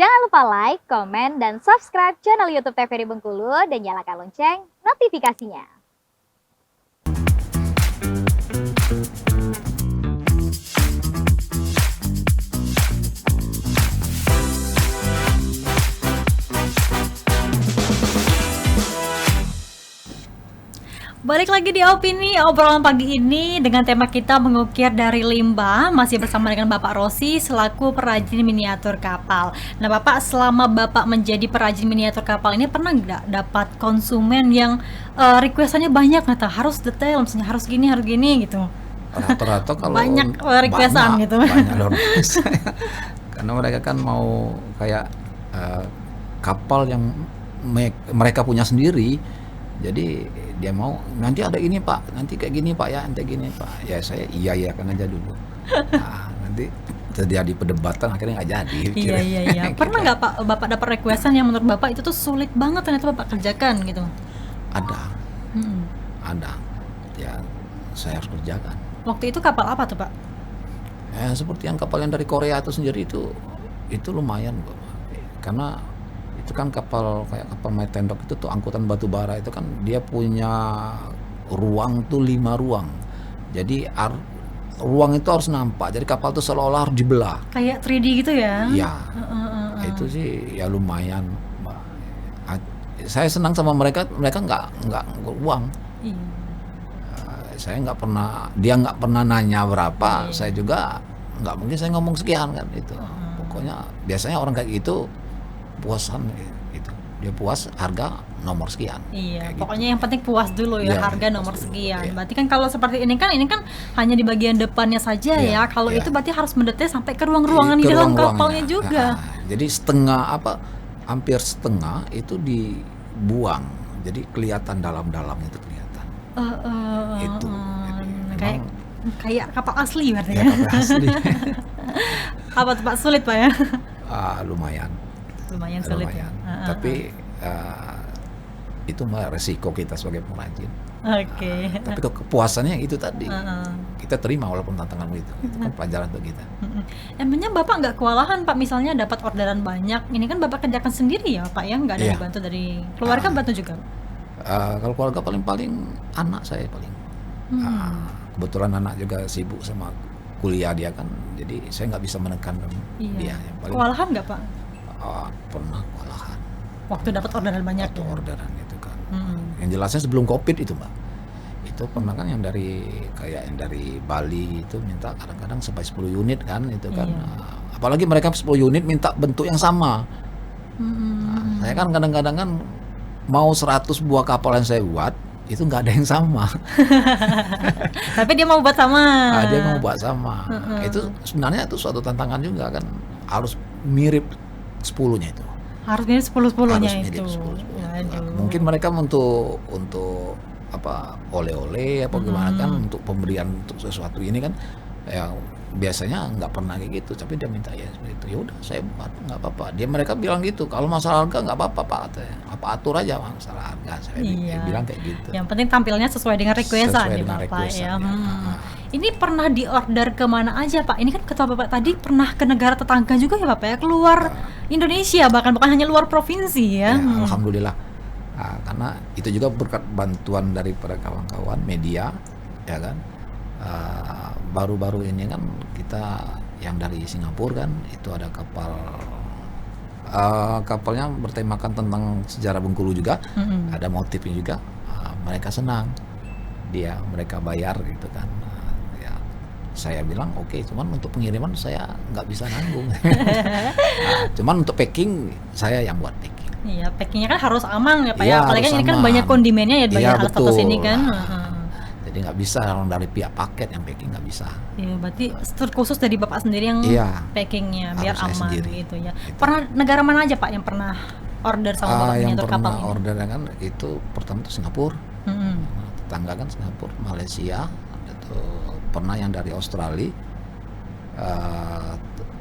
Jangan lupa like, komen, dan subscribe channel YouTube TVRI Bengkulu dan nyalakan lonceng notifikasinya. Balik lagi di Opini, obrolan pagi ini dengan tema kita mengukir dari limbah. Masih bersama dengan Bapak Rossi selaku perajin miniatur kapal. Nah Bapak, selama Bapak menjadi perajin miniatur kapal ini pernah nggak dapat konsumen yang requestannya banyak, kata harus detail, misalnya harus gini gitu. Rata-rata kalau Banyak requestan gitu. Banyak dong. Karena mereka kan mau kayak kapal yang mereka punya sendiri. Jadi dia mau nanti ada ini Pak, nanti kayak gini Pak ya, nanti gini Pak. Ya saya iya kan aja dulu. Nah, nanti terjadi perdebatan akhirnya nggak jadi. Iya. Pernah nggak Pak Bapak dapat requestan yang menurut Bapak itu tuh sulit banget ternyata Bapak kerjakan gitu? Ada. Ada. Ya saya harus kerjakan. Waktu itu kapal apa tuh Pak? Seperti yang kapal yang dari Korea itu sendiri itu lumayan kok. Karena itu kan kapal kayak kapal Metendok itu tuh angkutan batu bara itu kan dia punya ruang tuh 5 ruang. Jadi ruang itu harus nampak. Jadi kapal tuh seolah-olah harus dibelah. Kayak 3D gitu ya? Iya. Itu sih ya lumayan. Saya senang sama mereka nggak uang. Iya. Saya dia nggak pernah nanya berapa. Saya juga nggak mungkin saya ngomong sekian kan itu. Pokoknya biasanya orang kayak gitu puasan gitu. Dia puas harga nomor sekian. Iya, gitu. pokoknya yang penting puas dulu ya, harga nomor sekian. Iya. Berarti kan kalau seperti ini kan hanya di bagian depannya saja ya. Kalau itu berarti harus mendetail sampai ke ruang-ruangan di dalam kapalnya juga. Jadi hampir setengah itu dibuang. Jadi kelihatan dalam-dalamnya itu kelihatan. Itu. Kayak kapal asli berarti ya. Kapal asli. Apa tuh Pak, sulit Pak ya? Lumayan sulit. Tapi itu mah resiko kita sebagai pengrajin. Oke. Tapi kepuasannya itu tadi kita terima walaupun tantangan itu kan pelajaran untuk kita. Emangnya Bapak nggak kewalahan Pak, misalnya dapat orderan banyak, ini kan Bapak kerjakan sendiri ya Pak ya, nggak ada dibantu dari keluarga bantu juga? Kalau keluarga paling anak saya paling. Kebetulan anak juga sibuk sama kuliah dia kan, jadi saya nggak bisa menekan dia. Kewalahan nggak Pak? Pernah kewalahan. Waktu dapat orderan banyak. Orderan itu kan. Yang jelasnya sebelum COVID itu Mbak. Itu pernah kan yang dari Bali itu minta kadang-kadang sampai 10 unit kan itu kan. Apalagi mereka 10 unit minta bentuk yang sama. Saya kan kadang-kadang kan mau 100 buah kapal yang saya buat itu nggak ada yang sama. Tapi dia mau buat sama. Dia mau buat sama. Itu sebenarnya itu suatu tantangan juga kan, harus mirip 10-nya itu. Harus mirip 10-10-nya itu. Mungkin mereka untuk apa oleh-oleh apa gimana kan untuk pemberian untuk sesuatu ini kan ya biasanya nggak pernah kayak gitu, tapi dia minta ya seperti itu. Ya udah saya buat, nggak apa-apa. Mereka bilang gitu, kalau masalah harga nggak apa-apa Pak, apa atur aja masalah harga. Saya bilang kayak gitu. Yang penting tampilnya sesuai dengan requestan nih Bapak ya. Ini pernah diorder kemana aja Pak? Ini kan ketua Bapak tadi pernah ke negara tetangga juga ya Bapak ya, keluar Indonesia, bahkan bukan hanya luar provinsi ya. Alhamdulillah. Karena itu juga berkat bantuan daripada kawan-kawan media ya kan. Baru-baru ini kan kita yang dari Singapura kan itu ada kapalnya bertemakan tentang sejarah Bengkulu juga, ada motifnya juga. Mereka senang, mereka bayar gitu kan. Saya bilang oke, cuman untuk pengiriman saya nggak bisa nanggung. Cuman untuk packing saya yang buat packing. Iya, packingnya kan harus aman ya Pak ya, apalagi kan ini kan aman. banyak kondimennya ya, banyak alat satu sini kan. Jadi nggak bisa orang dari pihak paket yang packing nggak bisa. Iya, berarti khusus dari Bapak sendiri yang packingnya biar aman gitu ya. Pernah negara mana aja Pak yang pernah order sama Bapak miniatur kapal? Yang pernah order kan itu pertama itu Singapura. Tetangga kan Singapura, Malaysia, itu pernah yang dari Australia,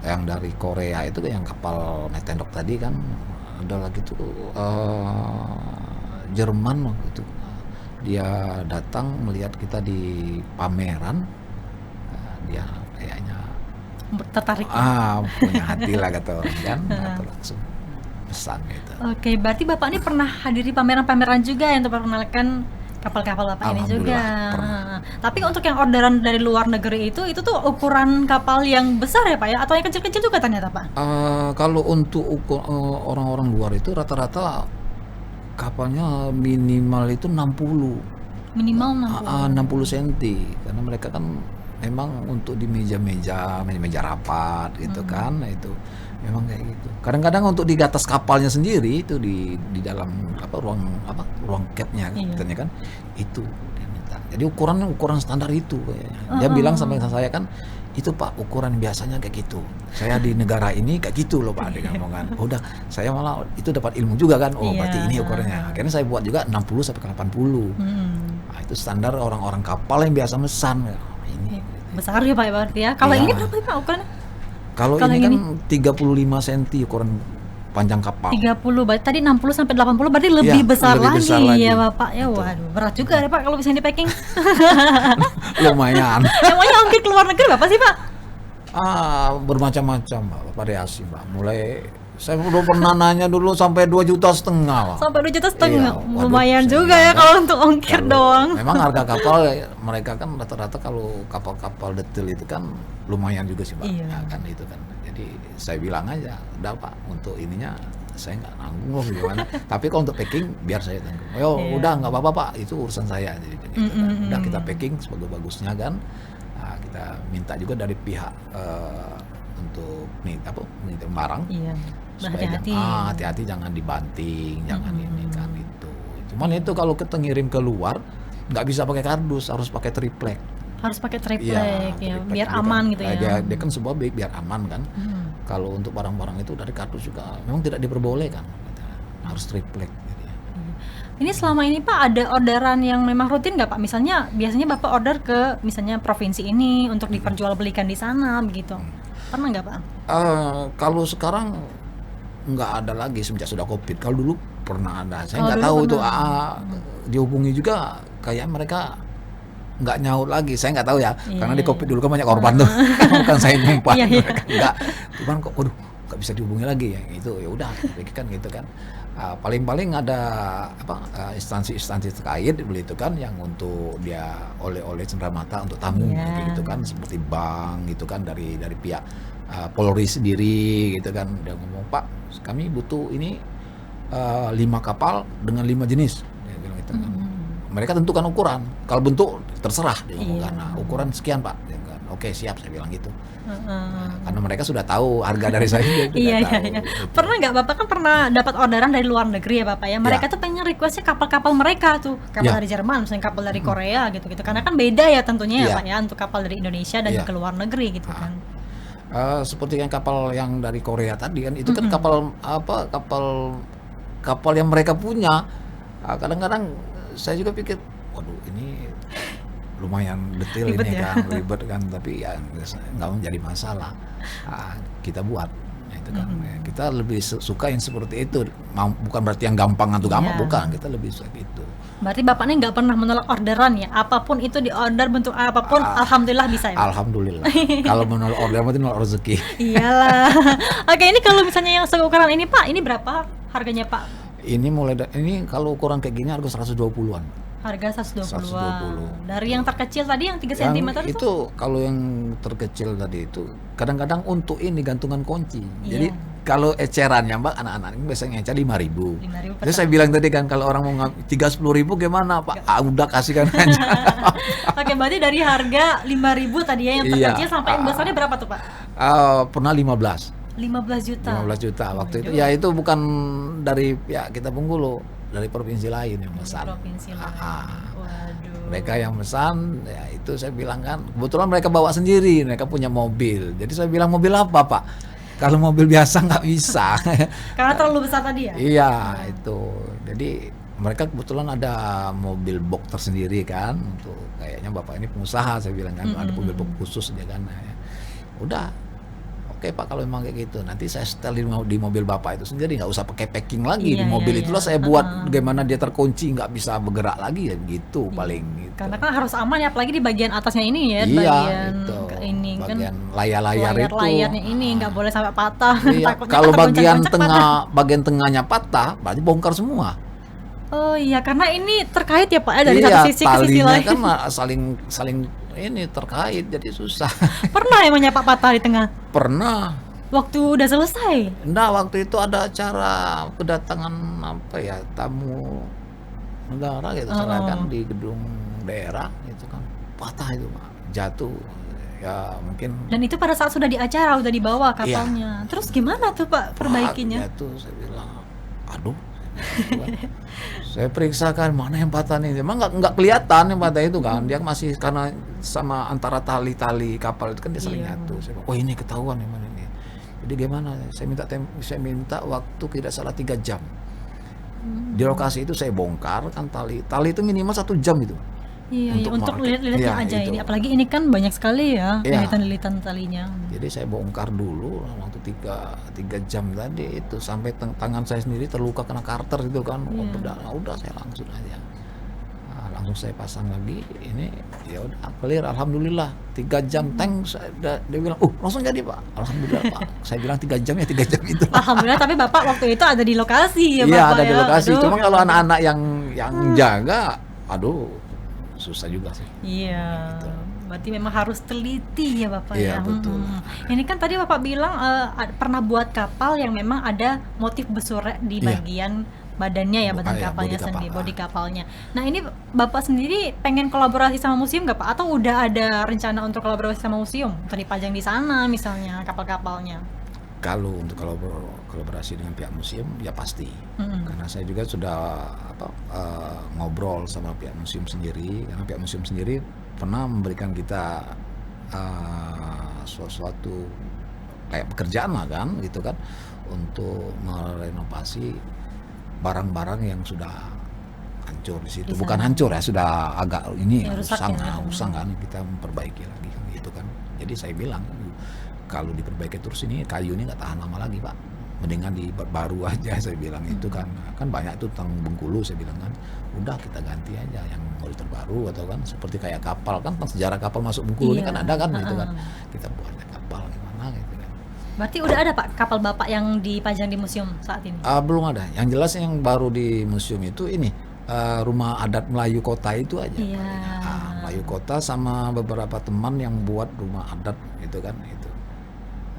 yang dari Korea itu yang kapal Metendok tadi kan, ada lagi tuh Jerman waktu itu. Dia datang melihat kita di pameran, dia kayaknya tertarik ya? Punya hati lah kata orang kan, atau langsung pesan gitu. Oke, berarti Bapak ini pernah hadiri pameran-pameran juga yang memperkenalkan kapal-kapal Bapak ini juga. Alhamdulillah, pernah. Tapi untuk yang orderan dari luar negeri itu tuh ukuran kapal yang besar ya Pak ya? Atau yang kecil-kecil juga ternyata Pak? Kalau untuk orang-orang luar itu rata-rata kapalnya minimal itu 60. Minimal 60 cm, karena mereka kan memang untuk di meja-meja rapat gitu kan, itu memang kayak gitu. Kadang-kadang untuk di atas kapalnya sendiri itu di dalam ruang capnya katanya kan itu dia minta. Jadi ukuran standar itu kayaknya. Dia bilang sama saya kan, itu Pak ukuran biasanya kayak gitu. Saya di negara ini kayak gitu loh Pak, dia ngomong kan. Udah, saya malah itu dapat ilmu juga kan. Oh, berarti ini ukurannya. Akhirnya saya buat juga 60 sampai ke 80. Nah, itu standar orang-orang kapal yang biasa mesan. Ini besar ya Pak ya berarti ya. Kalau Iya. ini berapa ya Pak ukurannya? Kalau Kalau ini kan ini? 35 cm ukuran panjang kapal. 30, berarti tadi 60 sampai 80 berarti lebih Iya, besar lebih lagi besar lagi. ya Bapak. Ya Betul. waduh, berat juga ya Pak kalau bisa di packing. Lumayan. Emangnya ongkir ke luar negeri berapa sih Pak? Bermacam-macam Mbak, variasi Mbak. Mulai saya udah pernah nanya dulu sampai 2,5 juta Mbak. Sampai 2,5 juta. Iya, waduh, Lumayan saya juga ya bilang kalau kan, untuk ongkir kalau doang. Memang harga kapal mereka kan rata-rata kalau kapal-kapal detail itu kan lumayan juga sih Mbak. Iya. Ya, kan itu kan. Jadi saya bilang aja, udah Pak untuk ininya saya nggak nanggung loh gimana. Tapi kalau untuk packing biar saya tanggung. Iya. Udah nggak apa-apa Pak, itu urusan saya. Jadi, gitu kan. Udah kita packing sebagus-bagusnya kan. Nah, kita minta juga dari pihak untuk minta barang. Iya. Supaya Berhati-hati. hati-hati jangan dibanting, jangan ini kan itu. Cuman itu kalau kita ngirim keluar nggak bisa pakai kardus, harus pakai triplek. Harus pakai triplek Iya, ya, triplek biar juga. aman gitu Nah, ya. dia kan sebuah biar aman kan. Kalau untuk barang-barang itu dari kardus juga memang tidak diperbolehkan. Harus triplek. Gitu ya. Ini selama ini Pak ada orderan yang memang rutin nggak Pak? Misalnya biasanya Bapak order ke misalnya provinsi ini untuk diperjualbelikan di sana begitu. Pernah nggak Pak? Kalau sekarang nggak ada lagi semenjak sudah COVID. Kalau dulu pernah ada. Saya Kalau nggak dulu tahu itu pernah. dihubungi juga kayak mereka nggak nyaut lagi. Saya nggak tahu ya. Iya, Karena di iya. COVID dulu kan banyak korban tuh. Bukan saya nyumpah. Iya, iya. Mereka nggak. Cuman kok waduh nggak bisa dihubungi lagi ya. Itu ya udah kan gitu kan. Paling-paling ada instansi-instansi terkait begitu kan yang untuk dia oleh-oleh cenderamata untuk tamu Iya. gitu kan, seperti bank gitu kan dari pihak Polri sendiri gitu kan, dia ngomong Pak kami butuh ini 5 kapal dengan 5 jenis, dia bilang gitu kan. Mereka tentukan ukuran, kalau bentuk terserah dia ngomong Iya. kan. Nah, ukuran sekian Pak, dia bilang, oke siap saya bilang gitu. Karena mereka sudah tahu harga dari saya dia sudah Iya, iya, tahu, iya. gitu. Pernah nggak Bapak kan pernah dapat orderan dari luar negeri ya Bapak ya? Mereka Ya. tuh pengen requestnya kapal-kapal mereka tuh, kapal Ya. dari Jerman, misalnya kapal dari Korea gitu-gitu. Karena kan beda ya tentunya ya Iya. Pak ya untuk kapal dari Indonesia dan Iya. ke luar negeri gitu kan. Seperti yang kapal yang dari Korea tadi kan itu kan kapal yang mereka punya. Kadang-kadang saya juga pikir waduh ini lumayan detail Ribet ini ya? kan, ribet kan, tapi ya nggak menjadi masalah. Kita buat. Nah, itu kan kita lebih suka yang seperti itu. Bukan berarti yang gampang atau gampang, Iya. bukan, kita lebih suka gitu. Berarti Bapaknya nggak pernah menolak orderan ya? Apapun itu di order bentuk apapun, alhamdulillah bisa ya Pak? Alhamdulillah. Kalau menolak order berarti nolak rezeki. Iyalah. Oke, ini kalau misalnya yang seukuran ini Pak, ini berapa harganya Pak? Ini ini kalau ukuran kayak gini harga 120-an. Harga 120-an. 120. Dari yang terkecil tadi yang 3 Yang cm itu kalau yang terkecil tadi itu kadang-kadang untuk ini gantungan kunci. Iya. Jadi kalau ecerannya Mbak, anak-anak ini biasanya ecer 5.000. 5.000 per Jadi saya bilang tadi kan kalau orang mau 10.000 gimana Pak? Udah kasihkan aja. Oke, berarti dari harga 5.000 tadi ya yang Iya. terkecil sampai yang besarnya berapa tuh Pak? Pernah 15 15 juta waktu itu. Waduh. Ya itu bukan dari pihak kita Bengkulu, dari provinsi lain yang Di pesan. provinsi lain. Waduh. Mereka yang pesan, ya itu saya bilang kan, kebetulan mereka bawa sendiri, mereka punya mobil. Jadi saya bilang mobil apa Pak? Kalau mobil biasa nggak bisa. Karena terlalu besar tadi ya? Iya itu. Jadi mereka kebetulan ada mobil box tersendiri kan, untuk kayaknya bapak ini pengusaha saya bilang kan, ada mobil box khusus dia kan. Udah, oke Pak kalau memang kayak gitu, nanti saya setel di mobil Bapak itu sendiri, nggak usah pakai packing lagi di Iya, mobil iya, itulah iya. saya buat bagaimana dia terkunci nggak bisa bergerak lagi ya gitu paling gitu. Karena kan harus aman ya, apalagi di bagian atasnya ini ya, Iya bagian itu ini kan bagian layar-layar itu. layarnya ini nggak boleh sampai patah. Iya, Takutnya kalau tergoncang-goncang patah. bagian tengahnya patah, berarti bongkar semua. Oh iya, karena ini terkait ya Pak ya, dari Iya, satu sisi ke sisi talinya lain. kan saling ini terkait, jadi susah. Pernah emangnya Pak patah di tengah? Pernah. Waktu udah selesai. Nah, waktu itu ada acara kedatangan apa ya, tamu negara gitu, saya kan di gedung daerah itu kan patah itu Pak, jatuh. Ya mungkin Dan itu pada saat sudah di acara, udah dibawa Iya. kapalnya. Terus gimana tuh Pak perbaikinya? jatuh, saya bilang, aduh. Saya periksakan mana yang patah nih, memang nggak kelihatan yang patah itu kan, dia masih karena sama antara tali-tali kapal itu kan dia saling Iya. nyatu. Saya bilang, oh ini ketahuan yang mana ini. Jadi gimana? Saya minta waktu tidak salah 3 jam. Di lokasi itu saya bongkar kan tali itu minimal 1 jam itu. Iya, iya, untuk market. lihat-lihatnya Iya, aja itu. ini. Apalagi ini kan banyak sekali ya Iya. lilitan-lilitan talinya. Jadi saya bongkar dulu waktu 3 jam tadi itu sampai tangan saya sendiri terluka kena karter itu kan. Oh, udah saya langsung aja. Nah, langsung saya pasang lagi ini ya udah clear alhamdulillah 3 jam tank dia bilang langsung jadi Pak. Alhamdulillah Pak. Saya bilang 3 jam ya 3 jam itu. Alhamdulillah, tapi Bapak waktu itu ada di lokasi ya Iya Bapak ada di ya. lokasi. Aduh. Cuma kalau anak-anak yang jaga aduh susah juga sih. Iya, berarti memang harus teliti ya Bapak ya. Iya, betul. Ini kan tadi Bapak bilang pernah buat kapal yang memang ada motif besurek di Iya. bagian badannya ya, badan Iya, kapalnya bodi kapal. sendiri, bodi kapalnya. Nah ini Bapak sendiri pengen kolaborasi sama museum nggak Pak? Atau udah ada rencana untuk kolaborasi sama museum? Untuk dipajang di sana misalnya kapal-kapalnya? Kalau untuk kolaborasi dengan pihak museum ya pasti, karena saya juga sudah ngobrol sama pihak museum sendiri, karena pihak museum sendiri pernah memberikan kita suatu kayak pekerjaan lah kan gitu kan, untuk merenovasi barang-barang yang sudah hancur di situ. Di Bukan sana. hancur ya, sudah agak ini Ya, rusak usang, ya. usang kan, kita memperbaiki lagi kan gitu kan. Jadi saya bilang kalau diperbaiki terus ini kayu ini nggak tahan lama lagi Pak, mendingan baru aja saya bilang itu kan banyak tuh tentang Bengkulu saya bilang kan, udah kita ganti aja yang model terbaru atau kan seperti kayak kapal kan tentang sejarah kapal masuk Bengkulu ini Iya. kan ada kan gitu kan, kita buatnya kapal gimana gitu kan. Berarti udah ada Pak kapal Bapak yang dipajang di museum saat ini? Belum ada, yang jelas yang baru di museum itu ini rumah adat Melayu Kota itu aja. Iya. Melayu Kota sama beberapa teman yang buat rumah adat gitu kan itu.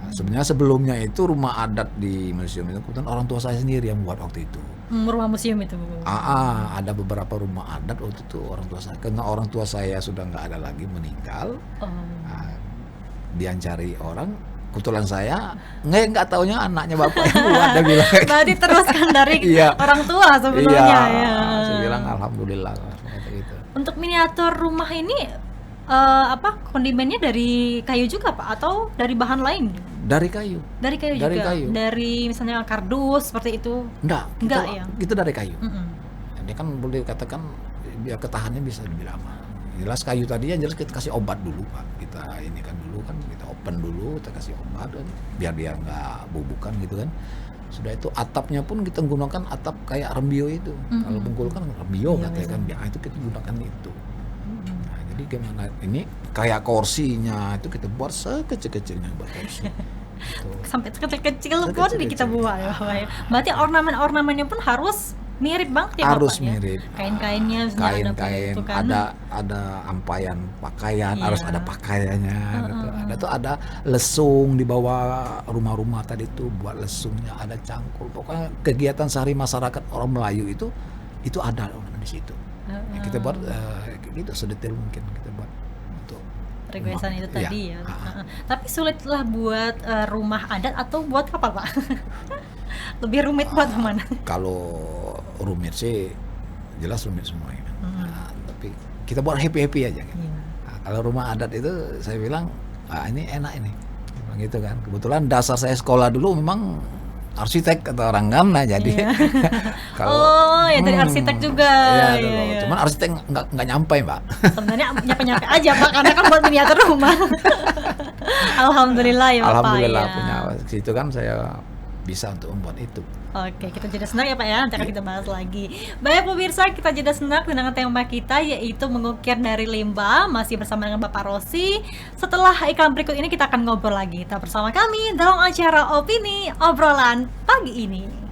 Sebenarnya sebelumnya itu rumah adat di museum itu kebetulan orang tua saya sendiri yang buat waktu itu. Rumah museum itu. Ada beberapa rumah adat waktu itu orang tua saya, karena orang tua saya sudah nggak ada lagi meninggal. Oh. Dia cari orang, kebetulan saya nggak taunya anaknya bapak yang buat, dia bilang. Berarti teruskan dari Iya. orang tua sebelumnya ya. Saya bilang alhamdulillah gitu. Untuk miniatur rumah ini kondimennya dari kayu juga Pak atau dari bahan lain? Dari kayu. Dari kayu Dari juga. kayu. Dari misalnya kardus seperti itu. Enggak ya. Kita dari kayu. Ini kan boleh dikatakan biar ketahanannya bisa lebih lama. Jelas kayu tadi yang jelas kita kasih obat dulu Pak. Kita ini kan dulu kan kita open dulu, kita kasih obat kan, biar dia nggak bubukan gitu kan. Sudah itu atapnya pun kita gunakan atap kayak rembio itu. Kalau Bengkulu kan rembio katanya kan, ya itu kita gunakan itu. Nah, jadi gimana ini kayak kursinya itu kita buat sekecil-kecilnya buat kursi. Gitu. Sampai kecil-kecil pun Sekecil-kecil. kita buat ya Pak ya. Berarti ornamen-ornamennya pun harus mirip banget ya Harus Bapak, ya? mirip. Kain-kainnya Kain-kain, itu kan. ada ampayan pakaian, Iya. harus ada pakaiannya gitu. Ada lesung di bawah rumah-rumah tadi itu buat lesungnya, ada cangkul. Pokoknya kegiatan sehari masyarakat orang Melayu itu ada di situ. Ya, kita buat gitu sedetail mungkin kita buat untuk Requestan rumah. itu tadi Iya. ya. Tapi sulitlah buat rumah adat atau buat kapal Pak? Lebih rumit buat mana? Kalau rumit sih jelas rumit semuanya. Nah, tapi kita buat happy aja kan. Iya. Nah, kalau rumah adat itu saya bilang ini enak ini, bilang gitu kan. Kebetulan dasar saya sekolah dulu memang arsitek kata orang kan, nah jadi Oh, ya dari arsitek juga. Iya, Iya, dulu. iya. Cuman arsitek nggak nyampe, Mbak. Sebenarnya nyampe-nyampe aja Pak, karena kan buat miniatur rumah. Alhamdulillah ya Bapak. Alhamdulillah ya. punya situ kan saya bisa untuk membuat itu. Oke, kita jeda senak ya Pak ya, nanti akan kita bahas lagi. Baik pemirsa, kita jeda senak dengan tema kita yaitu mengukir dari limbah, masih bersama dengan Bapak Rosi. Setelah iklan berikut ini kita akan ngobrol lagi. Tetap bersama kami dalam acara Opini Obrolan Pagi ini.